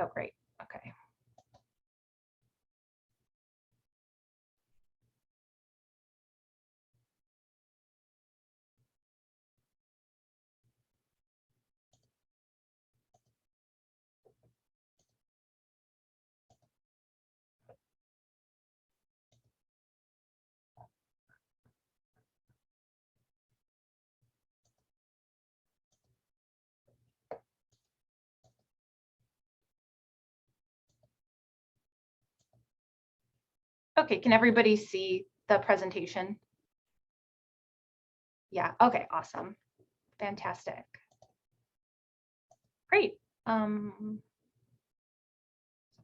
Oh, great. Okay. Okay, can everybody see the presentation? Yeah, okay, awesome. Fantastic. Great. Sorry, I'm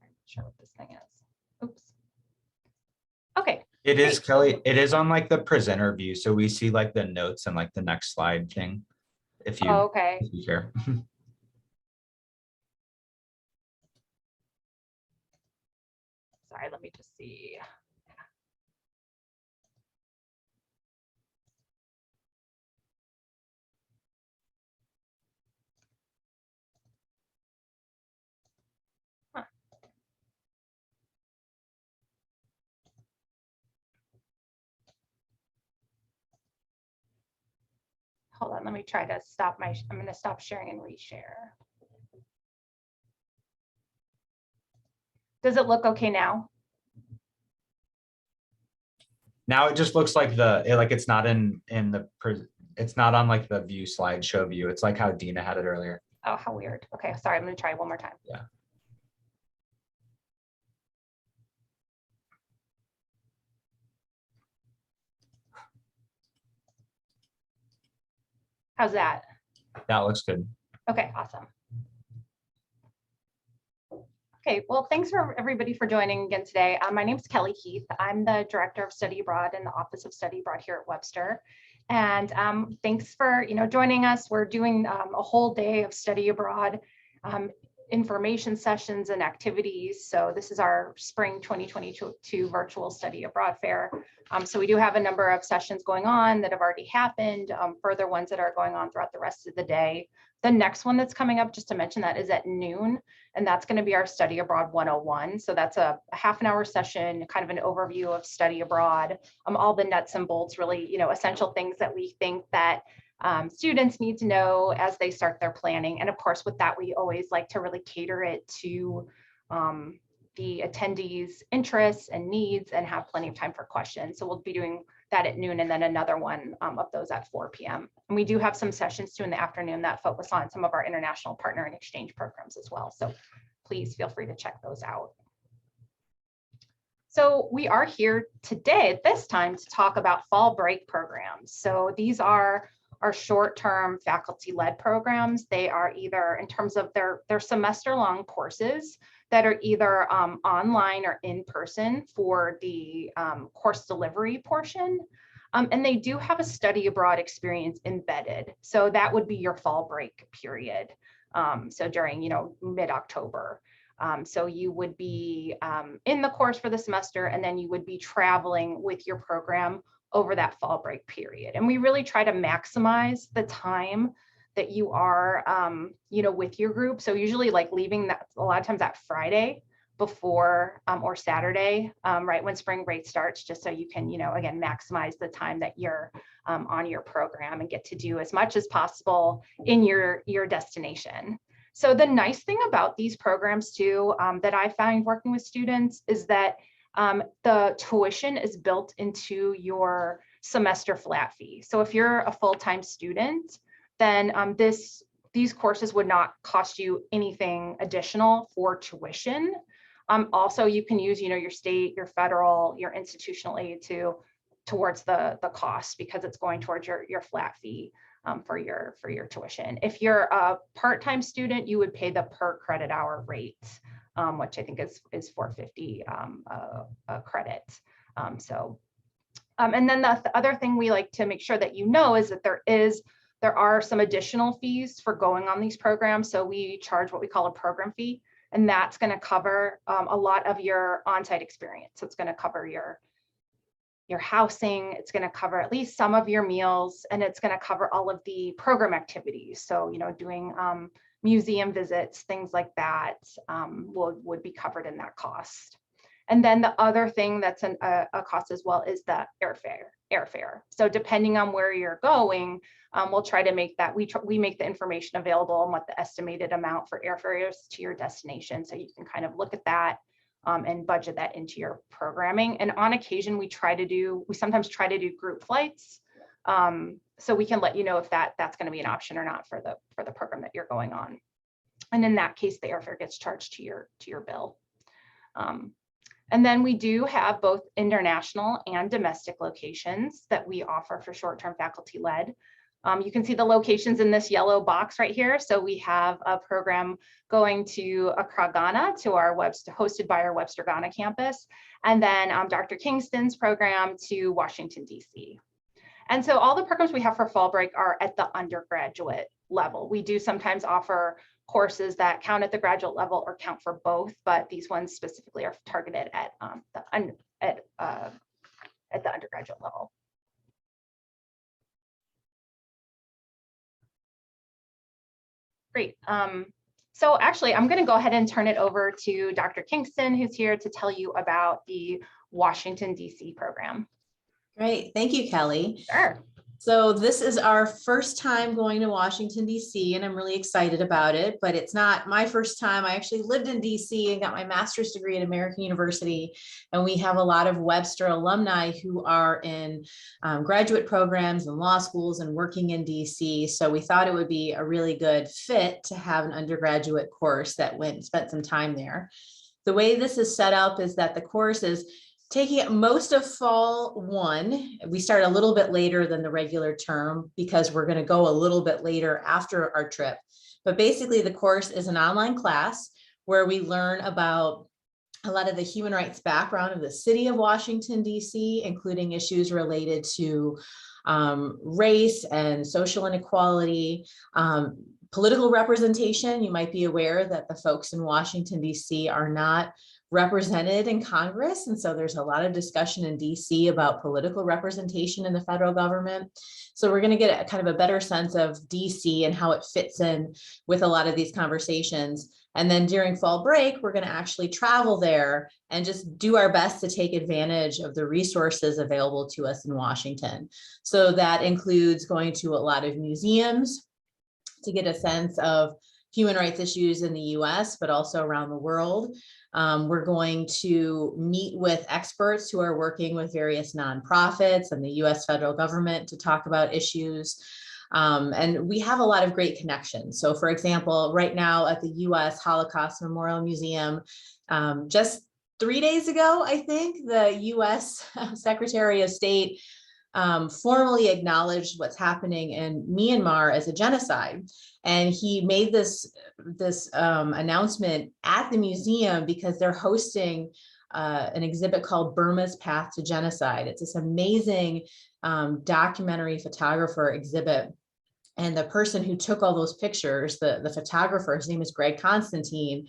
not sure what this thing is. Oops. Okay. It is, great. Kelly, it is on like the presenter view. So we see like the notes and like the next slide thing. If you, Okay. if you care. Sorry, let me just see. Huh. Hold on, let me try to stop I'm going to stop sharing and reshare. Does it look okay now? Now it just looks like it's not it's not on like the view slideshow view. It's like how Dina had it earlier. Oh, how weird. Okay, sorry, I'm going to try one more time. Yeah. How's that? That looks good. Okay, awesome. Okay, well, thanks for everybody for joining again today. My name is Kelly Heath. I'm the Director of Study Abroad in the Office of Study Abroad here at Webster. And thanks for joining us. We're doing a whole day of study abroad information sessions and activities. So this is our spring 2022 virtual study abroad fair. So we do have a number of sessions going on that have already happened, further ones that are going on throughout the rest of the day. The next one that's coming up, just to mention that, is at noon, and that's going to be our Study Abroad 101. So that's a half an hour session, kind of an overview of study abroad, all the nuts and bolts, really, essential things that we think that students need to know as they start their planning. And of course, with that, we always like to really cater it to the attendees' interests and needs and have plenty of time for questions. So we'll be doing that at noon, and then another one of those at 4 p.m. And we do have some sessions too in the afternoon that focus on some of our international partner and exchange programs as well. So please feel free to check those out. So we are here today at this time to talk about fall break programs. So these are our short-term faculty-led programs. They are either, in terms of their semester-long courses that are either online or in person for the course delivery portion. And they do have a study abroad experience embedded. So that would be your fall break period. So during, mid-October. So you would be in the course for the semester, and then you would be traveling with your program over that fall break period. And we really try to maximize the time that you are, with your group. So usually like leaving that a lot of times that Friday before or Saturday, right when spring break starts, just so you can, again, maximize the time that you're on your program and get to do as much as possible in your destination. So the nice thing about these programs too, that I find working with students, is that the tuition is built into your semester flat fee. So if you're a full-time student, then these courses would not cost you anything additional for tuition. Also, you can use, your state, your federal, your institutional aid towards the cost, because it's going towards your flat fee. For your tuition. If you're a part-time student, you would pay the per credit hour rate, which I think is $450 a credit. And then the other thing we like to make sure that is that there are some additional fees for going on these programs. So we charge what we call a program fee, and that's going to cover a lot of your on-site experience. So it's going to cover your housing, it's going to cover at least some of your meals, and it's going to cover all of the program activities. So, doing museum visits, things like that would be covered in that cost. And then the other thing that's a cost as well is the airfare. So depending on where you're going, we'll try to make that, we make the information available on what the estimated amount for airfare is to your destination. So you can kind of look at that and budget that into your programming. And on occasion, we sometimes try to do group flights. So we can let you know if that's going to be an option or not for the program that you're going on. And in that case, the airfare gets charged to your bill. And then we do have both international and domestic locations that we offer for short-term faculty led. You can see the locations in this yellow box right here. So we have a program going to Accra, Ghana, hosted by our Webster, Ghana campus. And then Dr. Kingston's program to Washington, DC. And so all the programs we have for fall break are at the undergraduate level. We do sometimes offer courses that count at the graduate level or count for both, but these ones specifically are targeted at the undergraduate level. Great. So actually, I'm going to go ahead and turn it over to Dr. Kingston, who's here to tell you about the Washington, DC program. Great. Thank you, Kelly. Sure. So this is our first time going to Washington, DC, and I'm really excited about it, but it's not my first time. I actually lived in DC and got my master's degree at American University, and we have a lot of Webster alumni who are in graduate programs and law schools and working in DC. So we thought it would be a really good fit to have an undergraduate course that spent some time there. The way this is set up is that the course is taking most of fall 1. We start a little bit later than the regular term because we're going to go a little bit later after our trip. But basically the course is an online class where we learn about a lot of the human rights background of the city of Washington, DC, including issues related to race and social inequality, political representation. You might be aware that the folks in Washington, DC are not represented in Congress. And so there's a lot of discussion in DC about political representation in the federal government. So we're going to get a kind of a better sense of DC and how it fits in with a lot of these conversations. And then during fall break, we're going to actually travel there and just do our best to take advantage of the resources available to us in Washington. So that includes going to a lot of museums to get a sense of human rights issues in the US, but also around the world. We're going to meet with experts who are working with various nonprofits and the US federal government to talk about issues. And we have a lot of great connections. So for example, right now at the US Holocaust Memorial Museum, just 3 days ago, I think the US Secretary of State formally acknowledged what's happening in Myanmar as a genocide. And he made this announcement at the museum because they're hosting an exhibit called Burma's Path to Genocide. It's this amazing documentary photographer exhibit. And the person who took all those pictures, the photographer, his name is Greg Constantine.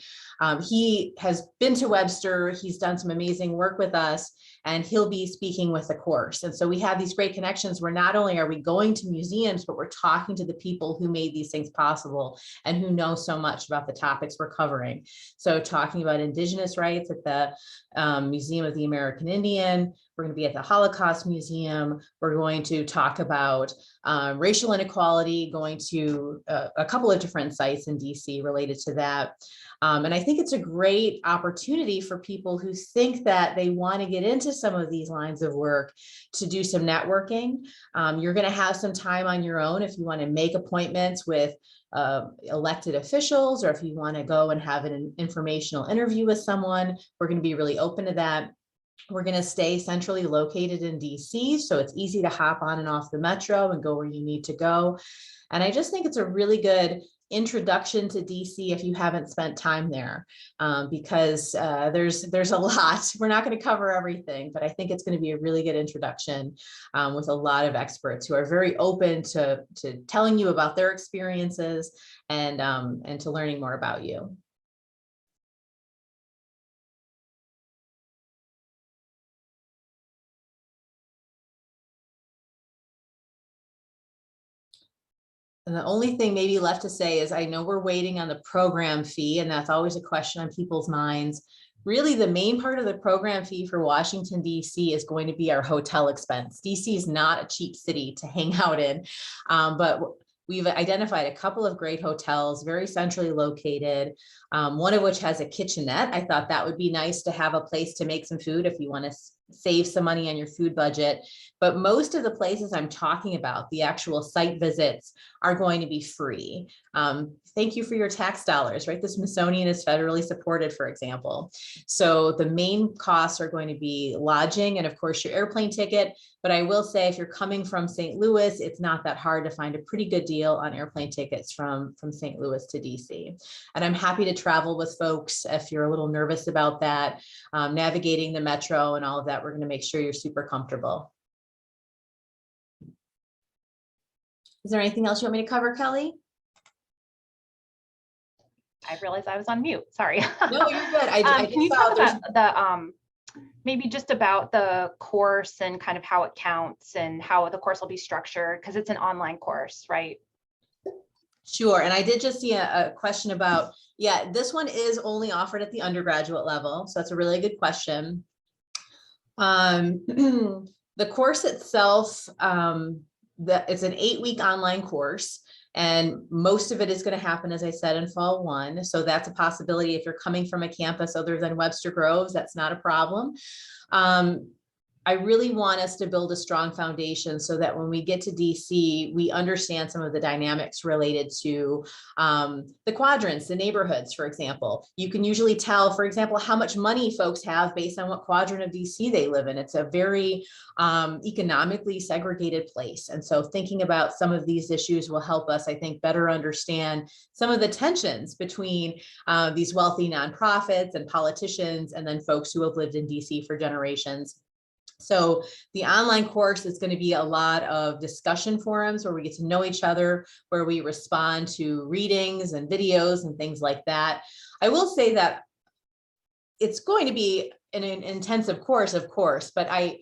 He has been to Webster. He's done some amazing work with us, and he'll be speaking with the course. And so we have these great connections where not only are we going to museums, but we're talking to the people who made these things possible and who know so much about the topics we're covering. So talking about Indigenous rights at the Museum of the American Indian, we're going to be at the Holocaust Museum. We're going to talk about racial inequality, going to a couple of different sites in DC related to that. And I think it's a great opportunity for people who think that they want to get into some of these lines of work to do some networking. You're going to have some time on your own if you want to make appointments with elected officials, or if you want to go and have an informational interview with someone. We're going to be really open to that. We're going to stay centrally located in DC, so it's easy to hop on and off the metro and go where you need to go. And I just think it's a really good introduction to DC if you haven't spent time there, because there's a lot. We're not going to cover everything, but I think it's going to be a really good introduction with a lot of experts who are very open to telling you about their experiences and to learning more about you. And the only thing maybe left to say is I know we're waiting on the program fee, and that's always a question on people's minds. Really, the main part of the program fee for Washington, D.C. is going to be our hotel expense. D.C. is not a cheap city to hang out in, but we've identified a couple of great hotels, very centrally located, one of which has a kitchenette. I thought that would be nice to have a place to make some food if you want to save some money on your food budget. But most of the places I'm talking about, the actual site visits, are going to be free. Thank you for your tax dollars, right? The Smithsonian is federally supported, for example. So the main costs are going to be lodging and of course your airplane ticket. But I will say if you're coming from St. Louis, it's not that hard to find a pretty good deal on airplane tickets from St. Louis to DC. And I'm happy to travel with folks if you're a little nervous about that, navigating the metro and all of that. We're going to make sure you're super comfortable. Is there anything else you want me to cover, Kelly? I realized I was on mute. Sorry. No, you're good. Can you talk about the maybe just about the course and kind of how it counts and how the course will be structured, because it's an online course, right? Sure. And I did just see a question about, yeah, this one is only offered at the undergraduate level. So that's a really good question. The course itself, it's an 8-week online course. And most of it is going to happen, as I said, in fall 1. So that's a possibility. If you're coming from a campus other than Webster Groves, that's not a problem. I really want us to build a strong foundation so that when we get to DC, we understand some of the dynamics related to the quadrants, the neighborhoods, for example. You can usually tell, for example, how much money folks have based on what quadrant of DC they live in. It's a very economically segregated place. And so thinking about some of these issues will help us, I think, better understand some of the tensions between these wealthy nonprofits and politicians and then folks who have lived in DC for generations. So the online course is going to be a lot of discussion forums where we get to know each other, where we respond to readings and videos and things like that. I will say that it's going to be an intensive course, of course, but I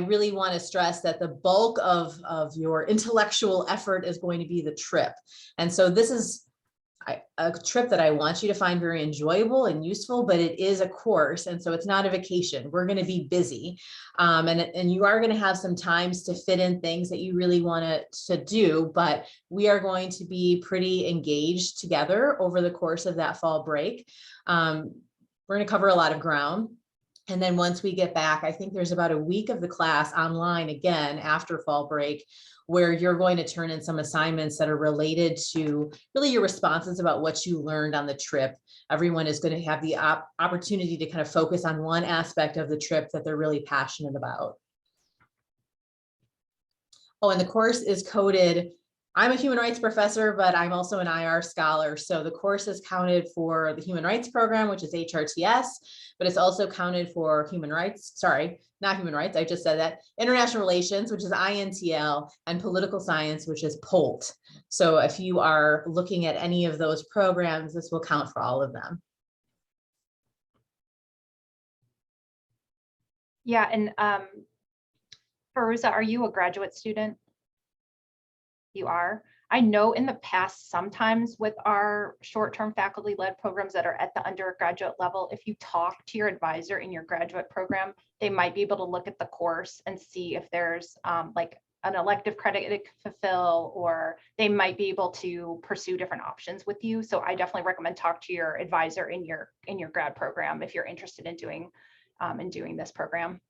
really want to stress that the bulk of your intellectual effort is going to be the trip. And so this is a trip that I want you to find very enjoyable and useful, but it is a course. And so it's not a vacation. We're going to be busy. And you are going to have some times to fit in things that you really want to do, but we are going to be pretty engaged together over the course of that fall break. We're going to cover a lot of ground. And then once we get back, I think there's about a week of the class online again after fall break, where you're going to turn in some assignments that are related to really your responses about what you learned on the trip. Everyone is going to have the opportunity to kind of focus on one aspect of the trip that they're really passionate about. Oh, and the course is coded. I'm a human rights professor, but I'm also an IR scholar. So the course is counted for the human rights program, which is HRTS, but it's also counted for human rights, sorry, not human rights, I just said that, international relations, which is INTL, and political science, which is POLT. So if you are looking at any of those programs, this will count for all of them. Yeah, and Faruza, are you a graduate student? You are. I know in the past, sometimes with our short-term faculty-led programs that are at the undergraduate level, if you talk to your advisor in your graduate program, they might be able to look at the course and see if there's like an elective credit it could fulfill, or they might be able to pursue different options with you. So I definitely recommend talk to your advisor in your grad program if you're interested in doing this program.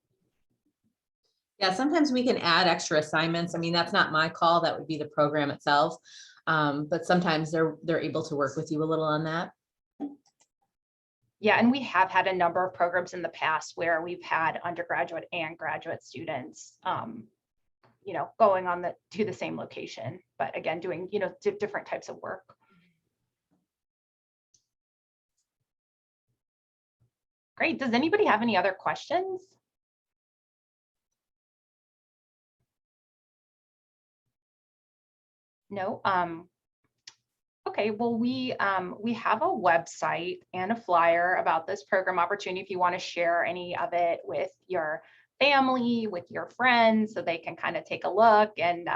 Yeah, sometimes we can add extra assignments. I mean, that's not my call. That would be the program itself. But sometimes they're able to work with you a little on that. Yeah, and we have had a number of programs in the past where we've had undergraduate and graduate students, you know, going on to the same location, but again, doing, you know, different types of work. Great. Does anybody have any other questions? No. Okay, well, we have a website and a flyer about this program opportunity if you want to share any of it with your family, with your friends, so they can kind of take a look and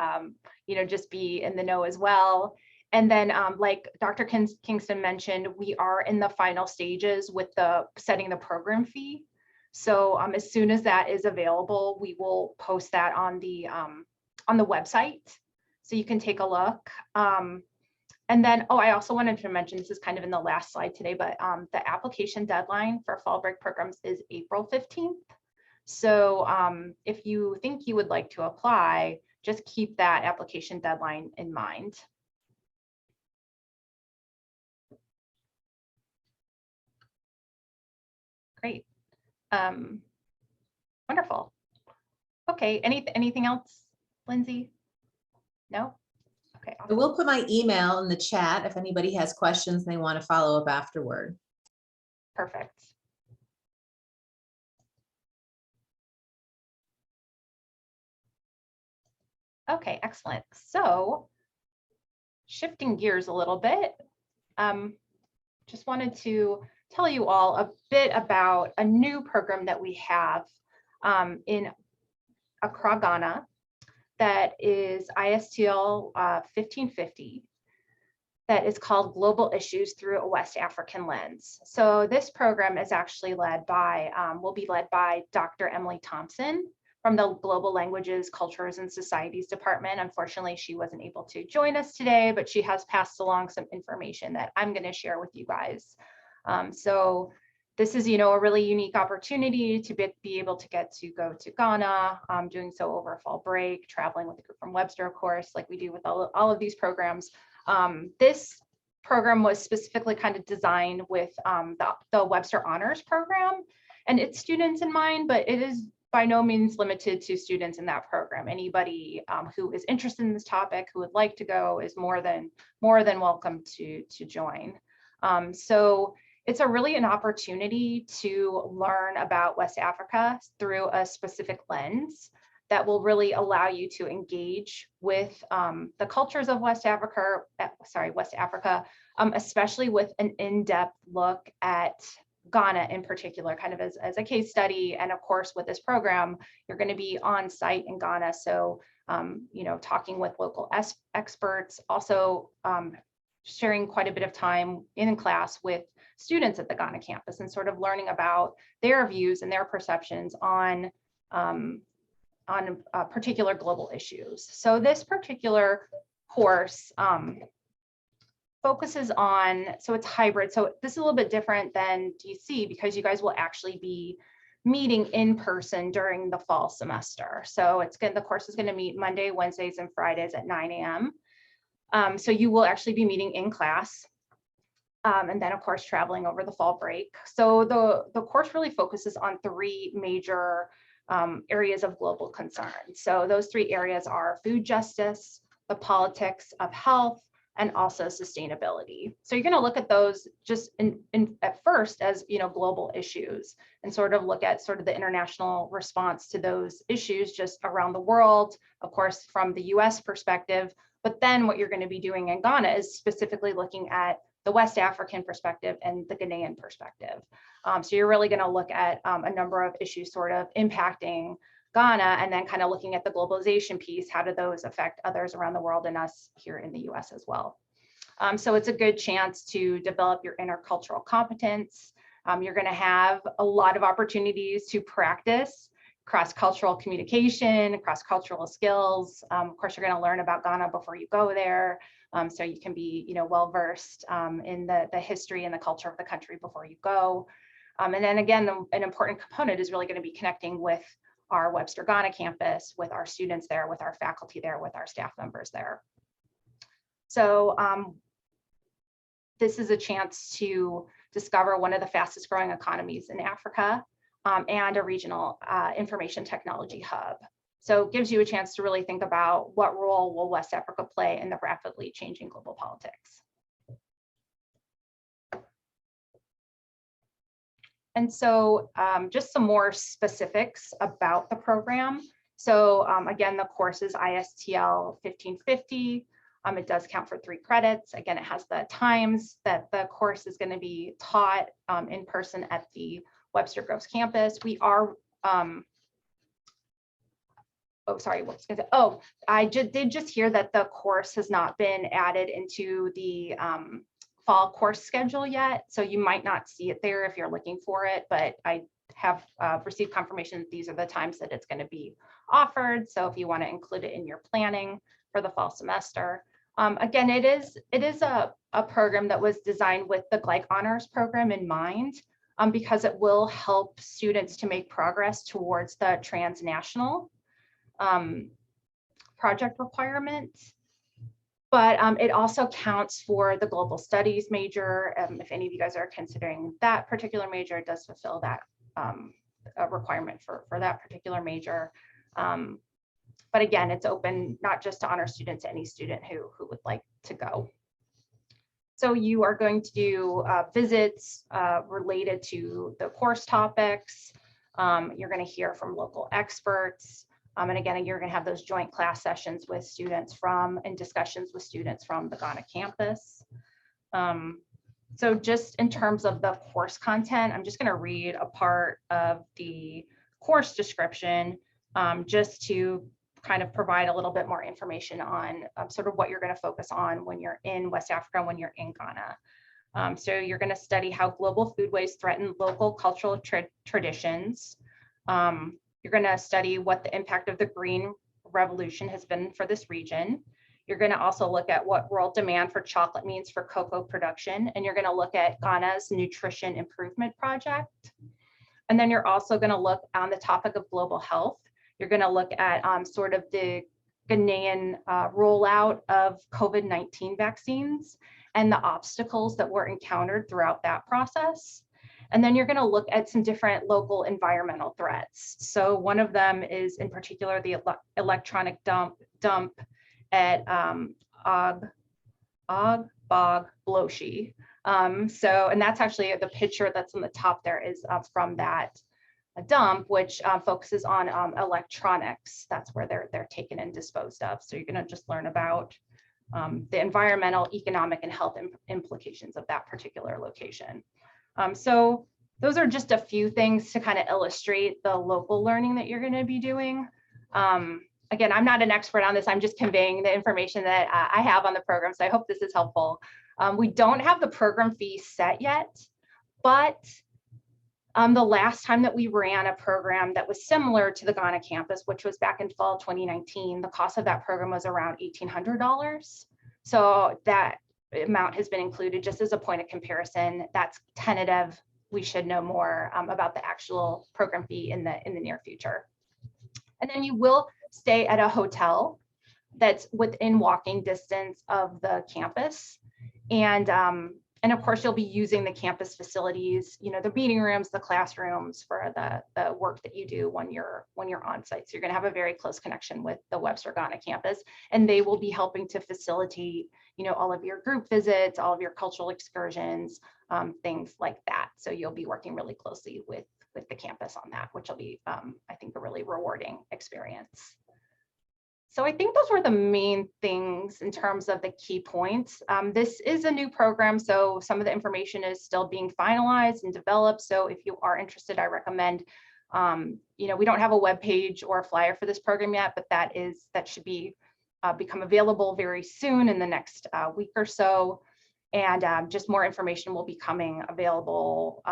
just be in the know as well. And then like Dr. Kingston mentioned, we are in the final stages with setting the program fee. So as soon as that is available, we will post that on the website, so you can take a look. And then, I also wanted to mention, this is kind of in the last slide today, but the application deadline for fall break programs is April 15th. So if you think you would like to apply, just keep that application deadline in mind. Great. Wonderful. Okay, anything else, Lindsay? No? Okay. I will put my email in the chat if anybody has questions and they want to follow up afterward. Perfect. Okay, excellent. So shifting gears a little bit, just wanted to tell you all a bit about a new program that we have in Accra, Ghana, that is ISTL 1550, that is called Global Issues Through a West African Lens. So this program is actually led by, will be led by Dr. Emily Thompson from the Global Languages, Cultures, and Societies Department. Unfortunately, she wasn't able to join us today, but she has passed along some information that I'm going to share with you guys. So this is, a really unique opportunity to be able to get to go to Ghana, doing so over fall break, traveling with a group from Webster, of course, like we do with all of these programs. This program was specifically kind of designed with the Webster Honors Program and its students in mind, but it is by no means limited to students in that program. Anybody who is interested in this topic, who would like to go, is more than welcome to join. So it's really an opportunity to learn about West Africa through a specific lens that will really allow you to engage with the cultures of West Africa, especially with an in-depth look at Ghana in particular, kind of as a case study. And of course, with this program, you're going to be on site in Ghana. So, talking with local experts, also sharing quite a bit of time in class with students at the Ghana campus and sort of learning about their views and their perceptions on particular global issues. So this particular course focuses on, so it's hybrid. So this is a little bit different than DC because you guys will actually be meeting in person during the fall semester. So the course is going to meet Monday, Wednesdays, and Fridays at 9 a.m. So you will actually be meeting in class. And then of course, traveling over the fall break. So the course really focuses on three major areas of global concern. So those three areas are food justice, the politics of health, and also sustainability. So you're going to look at those just at first as global issues, and sort of look at sort of the international response to those issues just around the world, of course, from the US perspective. But then what you're going to be doing in Ghana is specifically looking at the West African perspective and the Ghanaian perspective. So you're really going to look at a number of issues sort of impacting Ghana, and then kind of looking at the globalization piece. How do those affect others around the world and us here in the US as well? So it's a good chance to develop your intercultural competence. You're going to have a lot of opportunities to practice cross-cultural communication, cross-cultural skills. Of course, you're going to learn about Ghana before you go there. So you can be, well-versed in the history and the culture of the country before you go. And then again, an important component is really going to be connecting with our Webster Ghana campus, with our students there, with our faculty there, with our staff members there. So this is a chance to discover one of the fastest growing economies in Africa, and a regional information technology hub. So it gives you a chance to really think about what role will West Africa play in the rapidly changing global politics. And so just some more specifics about the program. So again, the course is ISTL 1550. It does count for 3 credits. Again, it has the times that the course is going to be taught in person at the Webster Groves campus. We are oh, sorry, what was I gonna say? Oh, I did just hear that the course has not been added into the fall course schedule yet. So you might not see it there if you're looking for it, but I have received confirmation that these are the times that it's going to be offered. So if you want to include it in your planning for the fall semester. Again, it is a program that was designed with the GLIC Honors program in mind, because it will help students to make progress towards the transnational project requirements. But it also counts for the global studies major. If any of you guys are considering that particular major, it does fulfill that a requirement for that particular major. But again, it's open not just to honor students, any student who would like to go. So you are going to do visits related to the course topics. You're going to hear from local experts. And again, you're going to have those joint class sessions with students from and discussions with students from the Ghana campus. So just in terms of the course content, I'm just going to read a part of the course description just to kind of provide a little bit more information on sort of what you're going to focus on when you're in West Africa, when you're in Ghana. So you're going to study how global foodways threaten local cultural traditions. You're going to study what the impact of the Green Revolution has been for this region. You're going to also look at what world demand for chocolate means for cocoa production. And you're going to look at Ghana's Nutrition Improvement Project. And then you're also going to look on the topic of global health. You're going to look at sort of the Ghanaian rollout of COVID-19 vaccines and the obstacles that were encountered throughout that process. And then you're going to look at some different local environmental threats. So one of them is in particular the electronic dump at Ogbog Bloshi. And that's actually the picture that's on the top there is from that dump, which focuses on electronics. That's where they're taken and disposed of. So you're going to just learn about the environmental, economic, and health implications of that particular location. So those are just a few things to kind of illustrate the local learning that you're going to be doing. Again, I'm not an expert on this. I'm just conveying the information that I have on the program. So I hope this is helpful. We don't have the program fee set yet, but the last time that we ran a program that was similar to the Ghana campus, which was back in fall 2019, the cost of that program was around $1,800. So that amount has been included just as a point of comparison. That's tentative. We should know more about the actual program fee in the near future. And then you will stay at a hotel that's within walking distance of the campus. And of course, you'll be using the campus facilities, you know, the meeting rooms, the classrooms for the work that you do when you're on site. So you're going to have a very close connection with the Webster Ghana campus, and they will be helping to facilitate, you know, all of your group visits, all of your cultural excursions, things like that. So you'll be working really closely with the campus on that, which will be, I think, a really rewarding experience. So I think those were the main things in terms of the key points. This is a new program, so some of the information is still being finalized and developed. So if you are interested, I recommend, you know, we don't have a web page or a flyer for this program yet, but that should be become available very soon in the next week or so. And just more information will be coming available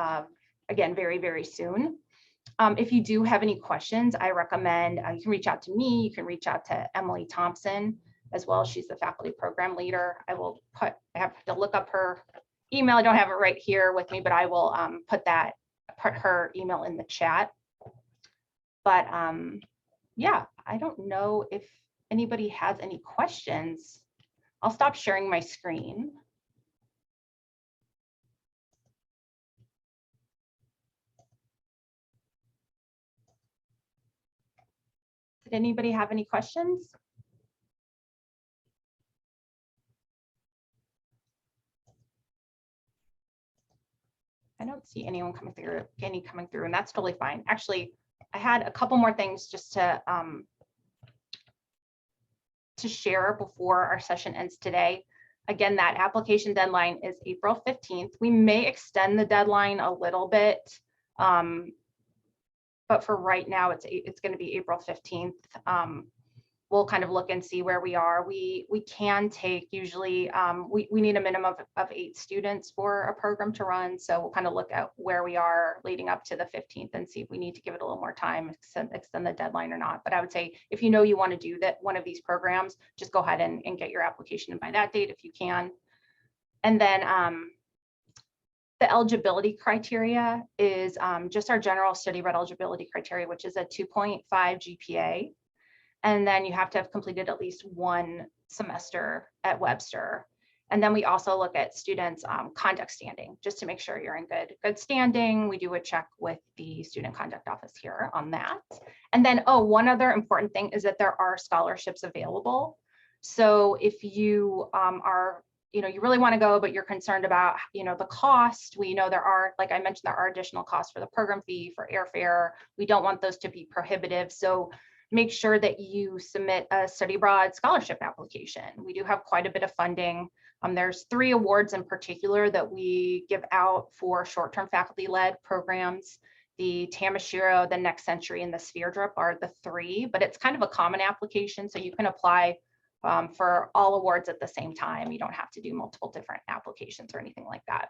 again very, very soon. If you do have any questions, I recommend you can reach out to me. You can reach out to Emily Thompson as well. She's the faculty program leader. I have to look up her email. I don't have it right here with me, but I will put her email in the chat. But yeah, I don't know if anybody has any questions. I'll stop sharing my screen. Did anybody have any questions? I don't see anyone coming through, and that's totally fine. Actually, I had a couple more things just to share before our session ends today. Again, that application deadline is April 15th. We may extend the deadline a little bit, but for right now, it's going to be April 15th. We'll kind of look and see where we are. We can take usually, we need a minimum of 8 students for a program to run. So we'll kind of look at where we are leading up to the 15th and see if we need to give it a little more time, extend the deadline or not. But I would say if you know you want to do that, one of these programs, just go ahead and get your application in by that date if you can. And then the eligibility criteria is just our general study abroad eligibility criteria, which is a 2.5 GPA. And then you have to have completed at least 1 semester at Webster. And then we also look at students' conduct standing, just to make sure you're in good standing. We do a check with the student conduct office here on that. And then, one other important thing is that there are scholarships available. So if you are, you really want to go, but you're concerned about, the cost, we know there are, like I mentioned, there are additional costs for the program fee, for airfare. We don't want those to be prohibitive. So make sure that you submit a study abroad scholarship application. We do have quite a bit of funding. There's 3 awards in particular that we give out for short-term faculty-led programs. The Tamashiro, the Next Century, and the Sphere Drip are the 3, but it's kind of a common application, so you can apply for all awards at the same time. You don't have to do multiple different applications or anything like that.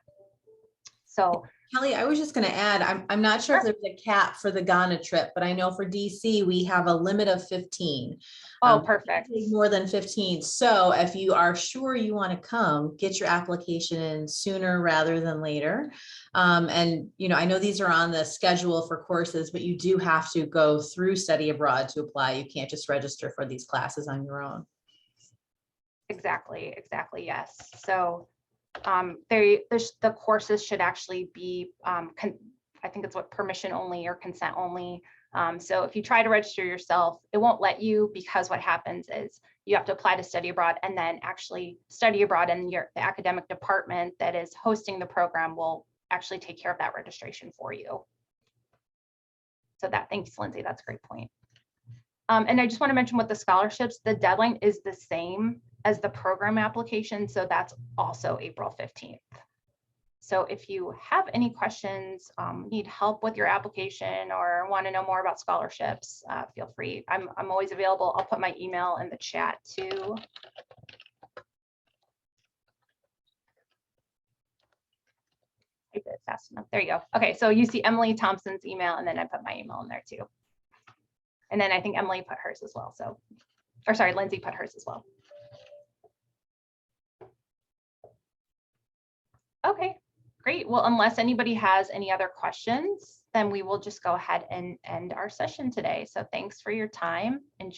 So Kelly, I was just going to add, I'm not sure if there's a cap for the Ghana trip, but I know for DC, we have a limit of 15. Perfect. More than 15. So if you are sure you want to come, get your application in sooner rather than later. And, I know these are on the schedule for courses, but you do have to go through study abroad to apply. You can't just register for these classes on your own. Exactly, yes. So the courses should actually be, I think it's permission only or consent only. So if you try to register yourself, it won't let you, because what happens is you have to apply to study abroad and then actually study abroad, and the academic department that is hosting the program will actually take care of that registration for you. So thanks, Lindsay, that's a great point. And I just want to mention with the scholarships, the deadline is the same as the program application. So that's also April 15th. So if you have any questions, need help with your application, or want to know more about scholarships, feel free. I'm always available. I'll put my email in the chat too. I did it fast enough. There you go. Okay, so you see Emily Thompson's email, and then I put my email in there too. And then I think Emily put hers as well. So, or sorry, Lindsay put hers as well. Okay, great. Well, unless anybody has any other questions, then we will just go ahead and end our session today. So thanks for your time. Enjoy.